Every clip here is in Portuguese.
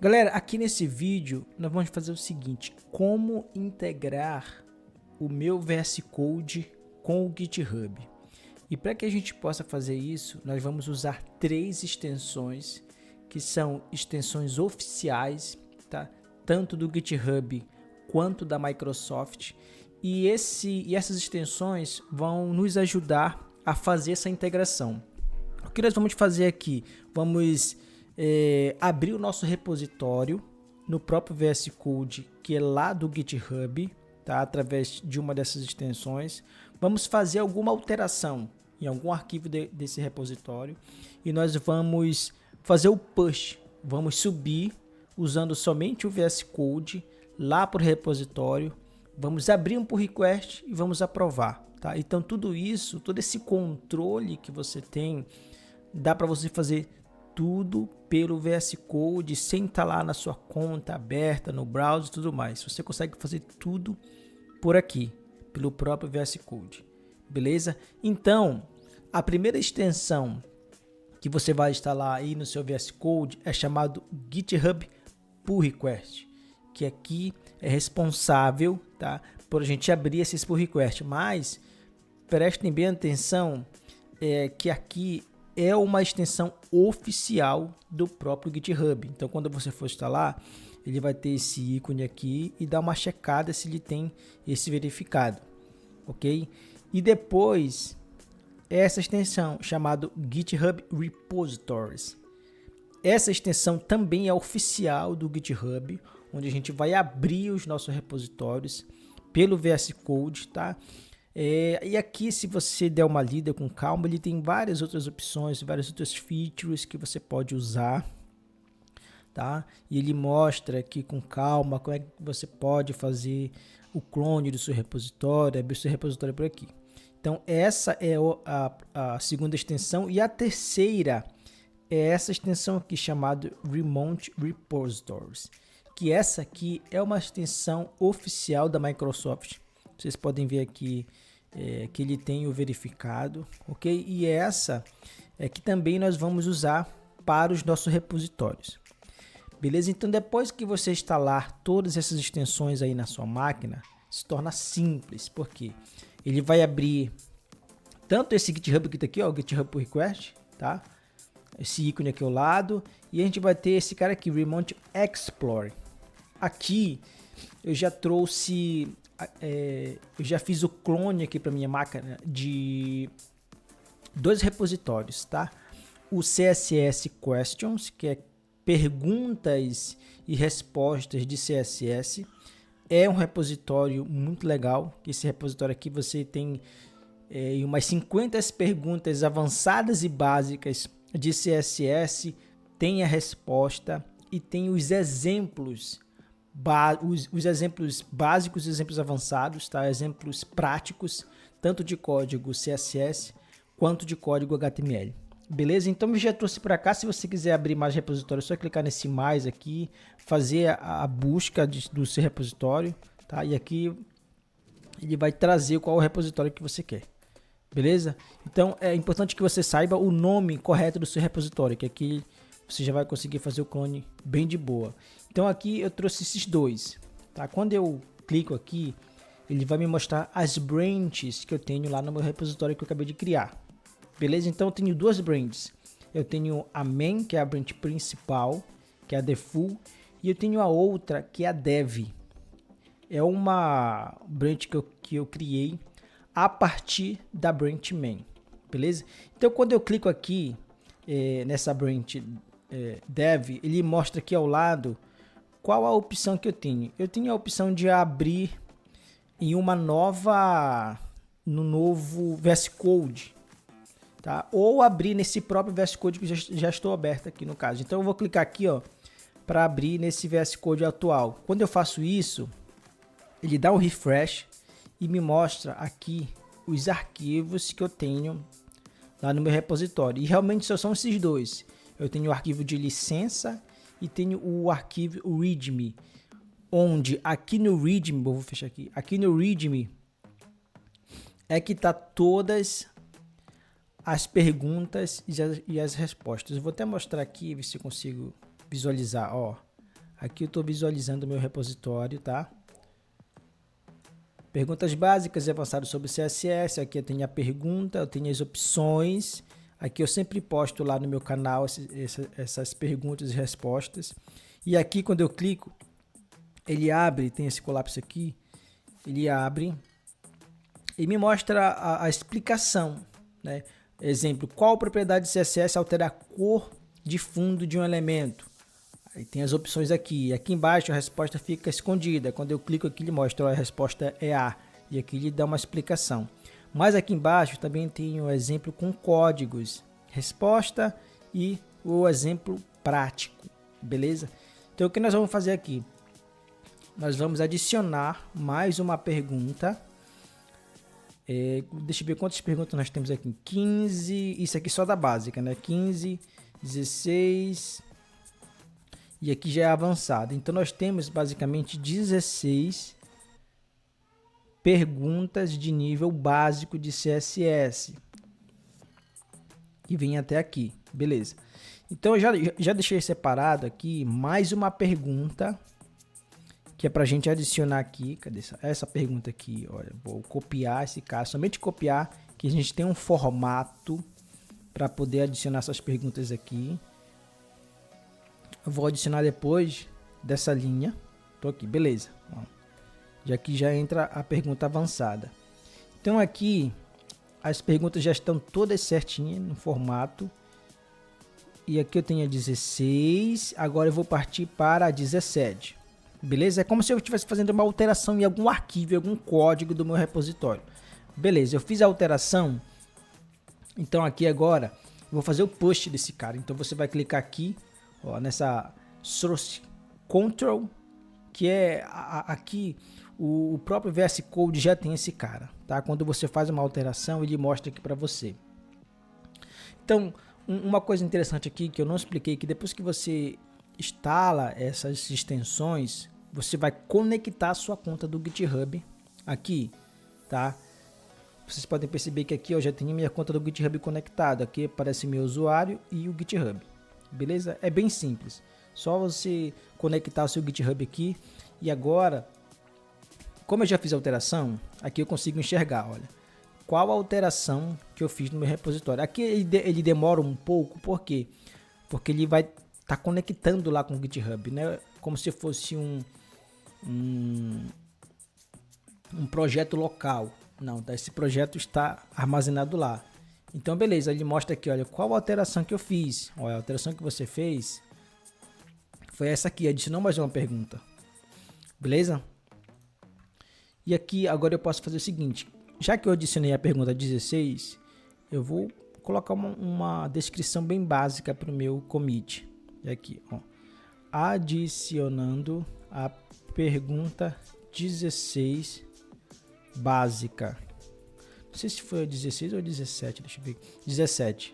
Galera, aqui nesse vídeo nós vamos fazer o seguinte: como integrar o meu VS Code com o GitHub. E para que a gente possa fazer isso, nós vamos usar três extensões que são extensões oficiais, tá? Tanto do GitHub quanto da Microsoft. E essas extensões vão nos ajudar a fazer essa integração. O que nós vamos fazer aqui? Vamos abrir o nosso repositório no próprio VS Code, que é lá do GitHub, tá? Através de uma dessas extensões. Vamos fazer alguma alteração em algum arquivo desse repositório e nós vamos fazer o push. Vamos subir usando somente o VS Code lá para o repositório. Vamos abrir um pull request e vamos aprovar, tá? Então tudo isso, todo esse controle que você tem, dá para você fazer tudo pelo VS Code sem estar lá na sua conta aberta no browser e tudo mais. Você consegue fazer tudo por aqui, pelo próprio VS Code, beleza? Então, a primeira extensão que você vai instalar aí no seu VS Code é chamado GitHub Pull Request, que aqui é responsável, tá, por a gente abrir esses pull requests. Mas prestem bem atenção, que aqui é uma extensão oficial do próprio GitHub. Então, quando você for instalar, ele vai ter esse ícone aqui e dar uma checada se ele tem esse verificado, ok? E depois, essa extensão chamada GitHub Repositories. Essa extensão também é oficial do GitHub, onde a gente vai abrir os nossos repositórios pelo VS Code, tá? E aqui, se você der uma lida com calma, ele tem várias outras opções, várias outras features que você pode usar, tá? E ele mostra aqui com calma como é que você pode fazer o clone do seu repositório, abrir o seu repositório por aqui. Então essa é a segunda extensão, e a terceira é essa extensão aqui chamada Remote Repositories, que essa aqui é uma extensão oficial da Microsoft. Vocês podem ver aqui que ele tem o verificado, ok? E essa é que também nós vamos usar para os nossos repositórios. Beleza? Então, depois que você instalar todas essas extensões aí na sua máquina, se torna simples, porque ele vai abrir tanto esse GitHub que está aqui, ó, o GitHub Pull Request, tá? Esse ícone aqui ao lado, e a gente vai ter esse cara aqui, Remote Explorer. Aqui eu já trouxe, eu já fiz o clone aqui para minha máquina de dois repositórios, tá? O CSS Questions, que é perguntas e respostas de CSS, é um repositório muito legal. Esse repositório aqui você tem umas 50 perguntas avançadas e básicas de CSS, tem a resposta e tem os exemplos, os exemplos básicos, exemplos avançados, tá? Exemplos práticos, tanto de código CSS quanto de código HTML. Beleza? Então eu já trouxe para cá. Se você quiser abrir mais repositórios, é só clicar nesse mais aqui, fazer a busca do seu repositório, tá? E aqui ele vai trazer qual é o repositório que você quer. Beleza? Então é importante que você saiba o nome correto do seu repositório, que aqui você já vai conseguir fazer o clone bem de boa. Então aqui eu trouxe esses dois, tá? Quando eu clico aqui, ele vai me mostrar as branches que eu tenho lá no meu repositório que eu acabei de criar. Beleza? Então eu tenho duas branches. Eu tenho a main, que é a branch principal, que é a default, e eu tenho a outra, que é a dev. É uma branch que eu criei a partir da branch main. Beleza? Então quando eu clico aqui nessa branch dev, ele mostra aqui ao lado qual a opção que eu tenho. Eu tenho a opção de abrir em no novo VS Code, tá? Ou abrir nesse próprio VS Code que já estou aberto aqui no caso. Então eu vou clicar aqui, ó, para abrir nesse VS Code atual. Quando eu faço isso, ele dá um refresh e me mostra aqui os arquivos que eu tenho lá no meu repositório. E realmente só são esses dois. Eu tenho o arquivo de licença e tenho o arquivo readme, onde aqui no readme, vou fechar aqui, aqui no readme é que tá todas as perguntas e as respostas. Eu vou até mostrar aqui, ver se eu consigo visualizar, ó. Aqui eu estou visualizando o meu repositório, tá? Perguntas básicas e avançadas sobre CSS. Aqui eu tenho a pergunta, eu tenho as opções. Aqui eu sempre posto lá no meu canal essas perguntas e respostas. E aqui quando eu clico, ele abre, tem esse colapso aqui, ele abre e me mostra a explicação, né? Exemplo, qual propriedade de CSS altera a cor de fundo de um elemento? Aí tem as opções aqui. Aqui embaixo a resposta fica escondida. Quando eu clico aqui, ele mostra a resposta é A. E aqui ele dá uma explicação. Mas aqui embaixo também tem o exemplo com códigos, resposta e o exemplo prático, beleza? Então o que nós vamos fazer aqui? Nós vamos adicionar mais uma pergunta. Deixa eu ver quantas perguntas nós temos aqui. 15, isso aqui só da básica, né? 15, 16 e aqui já é avançado. Então nós temos basicamente 16 perguntas de nível básico de CSS. E vem até aqui, beleza. Então eu já deixei separado aqui mais uma pergunta que é para a gente adicionar aqui. Cadê essa pergunta aqui? Olha, vou copiar esse caso, somente copiar, que a gente tem um formato para poder adicionar essas perguntas aqui. Eu vou adicionar depois dessa linha. Tô aqui, beleza. Ó, já que já entra a pergunta avançada. Então aqui as perguntas já estão todas certinhas no formato. E aqui eu tenho a 16. Agora eu vou partir para a 17. Beleza? É como se eu estivesse fazendo uma alteração em algum arquivo, em algum código do meu repositório. Beleza, eu fiz a alteração. Então aqui agora eu vou fazer o push desse cara. Então você vai clicar aqui, ó, nessa source control, que é aqui o próprio VS Code já tem esse cara, tá? Quando você faz uma alteração, ele mostra aqui para você. Então, uma coisa interessante aqui que eu não expliquei, que depois que você instala essas extensões, você vai conectar a sua conta do GitHub aqui, tá? Vocês podem perceber que aqui eu já tenho minha conta do GitHub conectada. Aqui aparece meu usuário e o GitHub, beleza? É bem simples, só você conectar o seu GitHub aqui. E agora, como eu já fiz a alteração, aqui eu consigo enxergar, olha, qual a alteração que eu fiz no meu repositório. Aqui ele demora um pouco, por quê? Porque ele vai estar conectando lá com o GitHub, né? Como se fosse um projeto local. Não, tá? Esse projeto está armazenado lá. Então, beleza, ele mostra aqui, olha, qual a alteração que eu fiz. Olha, a alteração que você fez foi essa aqui, adicionou mais uma pergunta. Beleza? E aqui, agora eu posso fazer o seguinte. Já que eu adicionei a pergunta 16, eu vou colocar uma descrição bem básica para o meu commit. E aqui, ó, adicionando a pergunta 16 básica. Não sei se foi a 16 ou 17, deixa eu ver. 17,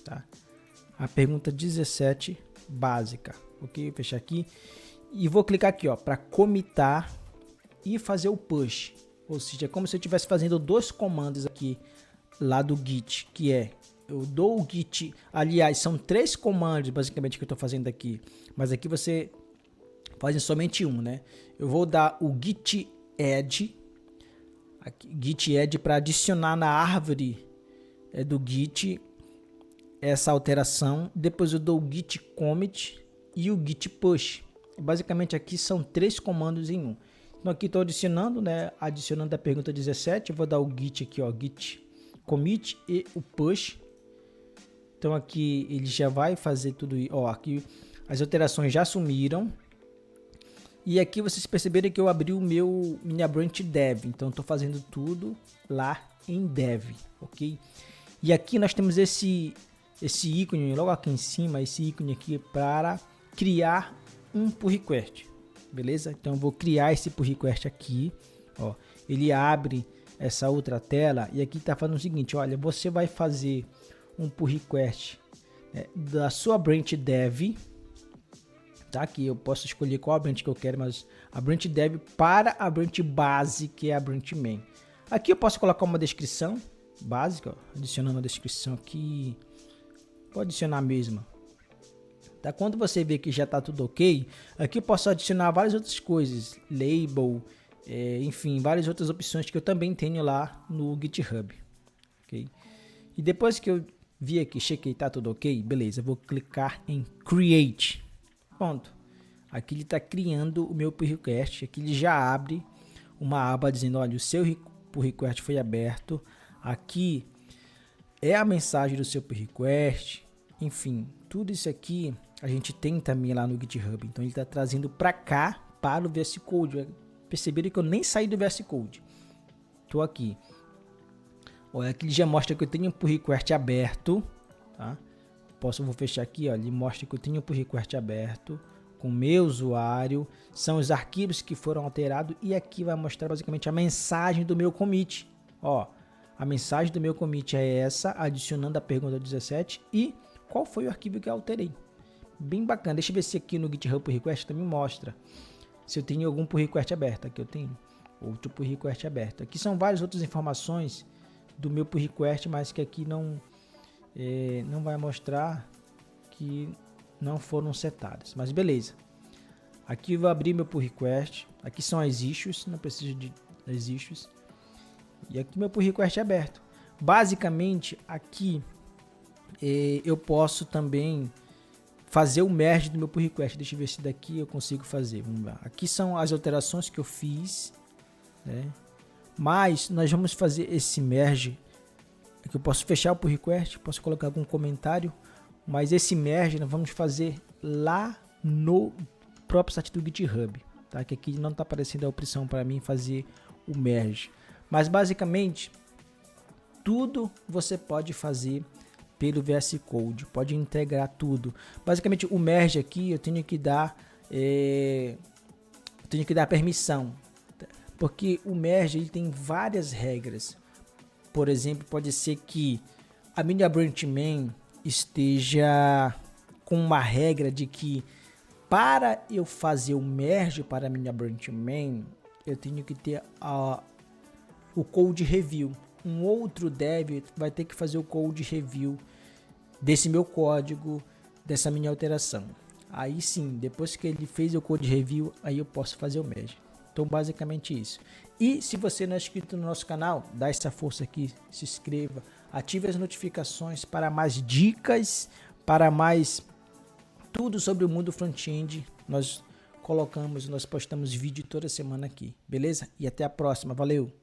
tá? A pergunta 17 básica. Ok, vou fechar aqui. E vou clicar aqui, ó, para commitar e fazer o push. Ou seja, é como se eu estivesse fazendo dois comandos aqui lá do Git, que é, eu dou o Git, aliás, são 3 comandos basicamente que eu estou fazendo aqui, mas aqui você faz somente um, né? Eu vou dar o Git add, Git add para adicionar na árvore do Git essa alteração, depois eu dou o Git commit e o Git push. Basicamente aqui são 3 comandos em um. Então aqui estou adicionando, né? Adicionando a pergunta 17, eu vou dar o git aqui, ó, git commit e o push. Então aqui ele já vai fazer tudo isso, ó, aqui as alterações já sumiram. E aqui vocês perceberam que eu abri minha branch dev, então estou fazendo tudo lá em dev, ok? E aqui nós temos esse ícone logo aqui em cima, esse ícone aqui para criar um pull request. Beleza? Então eu vou criar esse pull request aqui, ó. Ele abre essa outra tela e aqui está falando o seguinte, olha, você vai fazer um pull request da sua branch dev, tá? Aqui eu posso escolher qual a branch que eu quero, mas a branch dev para a branch base, que é a branch main. Aqui eu posso colocar uma descrição básica, ó, adicionando a descrição aqui, vou adicionar a mesma. Tá? Quando você vê que já está tudo ok, aqui eu posso adicionar várias outras coisas, label, enfim, várias outras opções que eu também tenho lá no GitHub. Okay? E depois que eu vi aqui, chequei, tá tudo ok, beleza, eu vou clicar em Create. Pronto. Aqui ele está criando o meu pull request, aqui ele já abre uma aba dizendo, olha, o seu pull request foi aberto, aqui é a mensagem do seu pull request, enfim, tudo isso aqui a gente tem também lá no GitHub, então ele está trazendo para cá, para o VS Code. Perceberam que eu nem saí do VS Code, estou aqui. Olha, aqui ele já mostra que eu tenho um pull request aberto, tá? Vou fechar aqui, ó, ele mostra que eu tenho um pull request aberto, com o meu usuário, são os arquivos que foram alterados e aqui vai mostrar basicamente a mensagem do meu commit. Ó, a mensagem do meu commit é essa, adicionando a pergunta 17 e qual foi o arquivo que eu alterei. Bem bacana, deixa eu ver se aqui no GitHub Pull Request também mostra se eu tenho algum pull request aberto. Aqui eu tenho outro pull request aberto. Aqui são várias outras informações do meu pull request, mas que aqui não vai mostrar que não foram setadas, mas beleza. Aqui eu vou abrir meu pull request, aqui são as issues, não preciso de as issues, e aqui meu pull request é aberto. Basicamente aqui eu posso também fazer o merge do meu pull request. Deixa eu ver se daqui eu consigo fazer. Vamos lá. Aqui são as alterações que eu fiz, né? Mas nós vamos fazer esse merge. Aqui eu posso fechar o pull request, posso colocar algum comentário. Mas esse merge nós vamos fazer lá no próprio site do GitHub, tá? Que aqui não está aparecendo a opção para mim fazer o merge. Mas basicamente tudo você pode fazer pelo VS Code, pode integrar tudo. Basicamente o merge aqui eu tenho que dar permissão, porque o merge ele tem várias regras. Por exemplo, pode ser que a minha branch main esteja com uma regra de que para eu fazer o merge para a minha branch main, eu tenho que ter o code review. Um outro dev vai ter que fazer o code review desse meu código, dessa minha alteração. Aí sim, depois que ele fez o code review, aí eu posso fazer o merge. Então basicamente isso. E se você não é inscrito no nosso canal, dá essa força aqui, se inscreva, ative as notificações para mais dicas, para mais tudo sobre o mundo front-end. Nós postamos vídeo toda semana aqui, beleza? E até a próxima, valeu!